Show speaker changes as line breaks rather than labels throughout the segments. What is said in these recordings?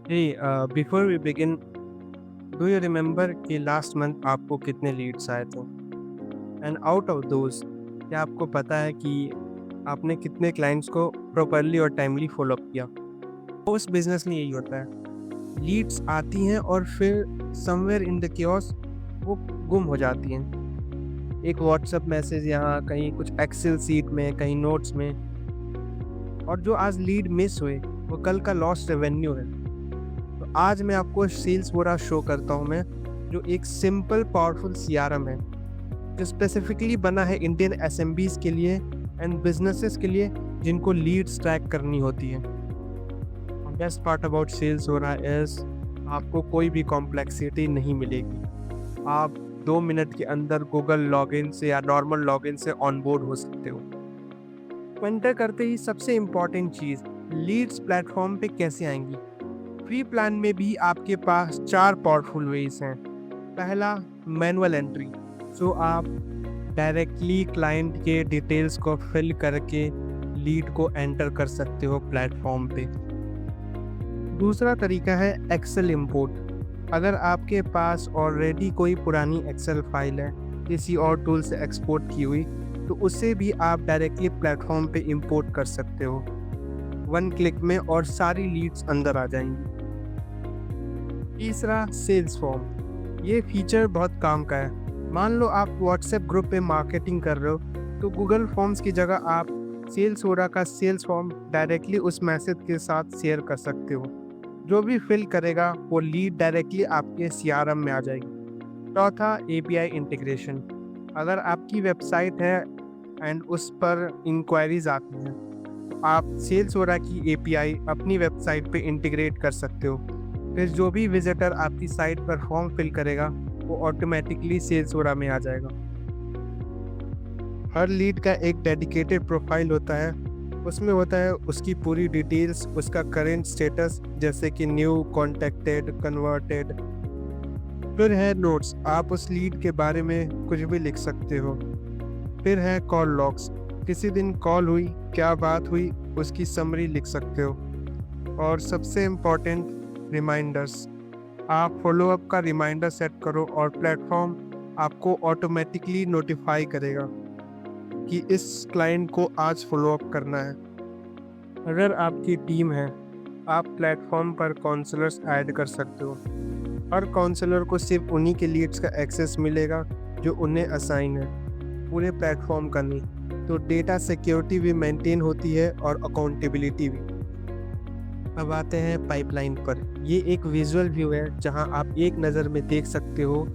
Hey, before we begin, do you remember कि last month आपको कितने लीड्स आए थे? एंड आउट ऑफ दोज क्या आपको पता है कि आपने कितने क्लाइंट्स को प्रॉपरली और टाइमली फॉलो अप किया? उस बिजनेस में यही होता है, लीड्स आती हैं और फिर समवेयर इन द कियोस्क वो गुम हो जाती हैं। एक व्हाट्सएप मैसेज यहाँ, कहीं कुछ एक्सेल सीट में, कहीं नोट्स में, और जो आज लीड मिस हुए वो कल का लॉस्ट रेवेन्यू है। तो आज मैं आपको सेल्स बोरा शो करता हूँ मैं, जो एक सिंपल पावरफुल सीआरएम है जो स्पेसिफिकली बना है इंडियन एसएमबीज के लिए एंड बिजनेसेस के लिए जिनको लीड्स ट्रैक करनी होती है। बेस्ट पार्ट अबाउट सेल्स हो रहा है इस आपको कोई भी कॉम्प्लेक्सिटी नहीं मिलेगी। आप 2 मिनट के अंदर गूगल लॉगिन से या नॉर्मल लॉगिन से ऑनबोर्ड हो सकते हो। एंटर करते ही सबसे इम्पॉर्टेंट चीज़, लीड्स प्लेटफॉर्म पे कैसे आएंगी। फ्री प्लान में भी आपके पास 4 पावरफुल वेज हैं। पहला, मैनुअल एंट्री, सो आप डायरेक्टली क्लाइंट के डिटेल्स को फिल करके लीड को एंटर कर सकते हो प्लेटफॉर्म पे। दूसरा तरीका है एक्सेल इंपोर्ट। अगर आपके पास ऑलरेडी कोई पुरानी एक्सेल फाइल है किसी और टूल से एक्सपोर्ट की हुई, तो उसे भी आप डायरेक्टली प्लेटफॉर्म पे इंपोर्ट कर सकते हो 1 क्लिक में और सारी लीड्स अंदर आ जाएंगी। तीसरा, सेल्स फॉर्म। ये फीचर बहुत काम का है। मान लो आप व्हाट्सएप ग्रुप पे मार्केटिंग कर रहे हो, तो गूगल फॉर्म्स की जगह आप सेल्स बोरा का सेल्स फॉर्म डायरेक्टली उस मैसेज के साथ शेयर कर सकते हो। जो भी फिल करेगा वो लीड डायरेक्टली आपके सीआरएम में आ जाएगी। चौथा, एपीआई इंटीग्रेशन। अगर आपकी वेबसाइट है एंड उस पर इंक्वायरीज आती हैं, तो आप सेल्स बोरा की एपीआई अपनी वेबसाइट पे इंटीग्रेट कर सकते हो। फिर जो भी विजिटर आपकी साइट पर फॉर्म फिल करेगा वो ऑटोमेटिकली सेल्स बोरा में आ जाएगा। हर लीड का एक डेडिकेटेड प्रोफाइल होता है। उसमें होता है उसकी पूरी डिटेल्स, उसका करेंट स्टेटस जैसे कि न्यू, कॉन्टेक्टेड, कन्वर्टेड। फिर है नोट्स, आप उस लीड के बारे में कुछ भी लिख सकते हो। फिर है कॉल लॉग्स, किसी दिन कॉल हुई, क्या बात हुई, उसकी समरी लिख सकते हो। और सबसे इम्पोर्टेंट, रिमाइंडर्स। आप फॉलोअप का रिमाइंडर सेट करो और प्लेटफॉर्म आपको ऑटोमेटिकली नोटिफाई करेगा कि इस क्लाइंट को आज फॉलोअप करना है। अगर आपकी टीम है, आप प्लेटफॉर्म पर काउंसलर्स ऐड कर सकते हो। हर काउंसलर को सिर्फ उन्हीं के लीड्स का एक्सेस मिलेगा जो उन्हें असाइन है, पूरे प्लेटफॉर्म का नहीं। तो डेटा सिक्योरिटी भी मेंटेन होती है और अकाउंटेबिलिटी भी। अब आते हैं पाइपलाइन पर। ये एक विजुअल व्यू है जहां आप एक नज़र में देख सकते हो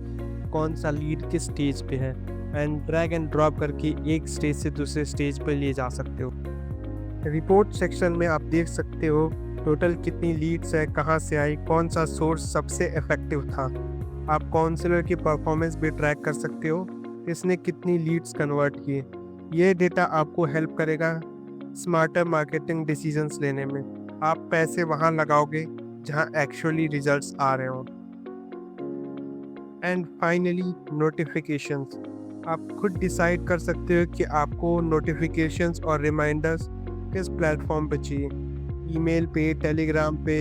कौन सा लीड किस स्टेज पे है एंड ड्रैग एंड ड्रॉप करके एक स्टेज से दूसरे स्टेज पर ले जा सकते हो। रिपोर्ट सेक्शन में आप देख सकते हो टोटल कितनी लीड्स है, कहाँ से आई, कौन सा सोर्स सबसे इफेक्टिव था। आप काउंसलर की परफॉर्मेंस भी ट्रैक कर सकते हो, किसने कितनी लीड्स कन्वर्ट किए। ये डेटा आपको हेल्प करेगा स्मार्टर मार्केटिंग डिसीजंस लेने में। आप पैसे वहाँ लगाओगे जहाँ एक्चुअली रिजल्ट्स आ रहे हो। And finally, notifications. आप खुद डिसाइड कर सकते हो कि आपको नोटिफिकेशंस और रिमाइंडर्स किस प्लेटफॉर्म पे चाहिए, ईमेल पे, टेलीग्राम पे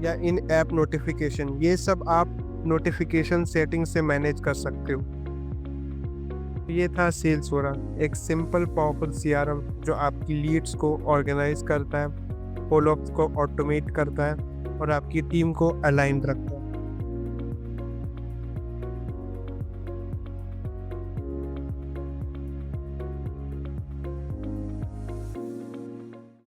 या इन ऐप नोटिफिकेशन। ये सब आप नोटिफिकेशन सेटिंग से मैनेज कर सकते हो। ये था सेल्स बोरा, एक सिंपल पावरफुल सीआरएम जो आपकी लीड्स को ऑर्गेनाइज करता है, फॉलोअप्स को ऑटोमेट करता है और आपकी टीम को अलाइन रखता है।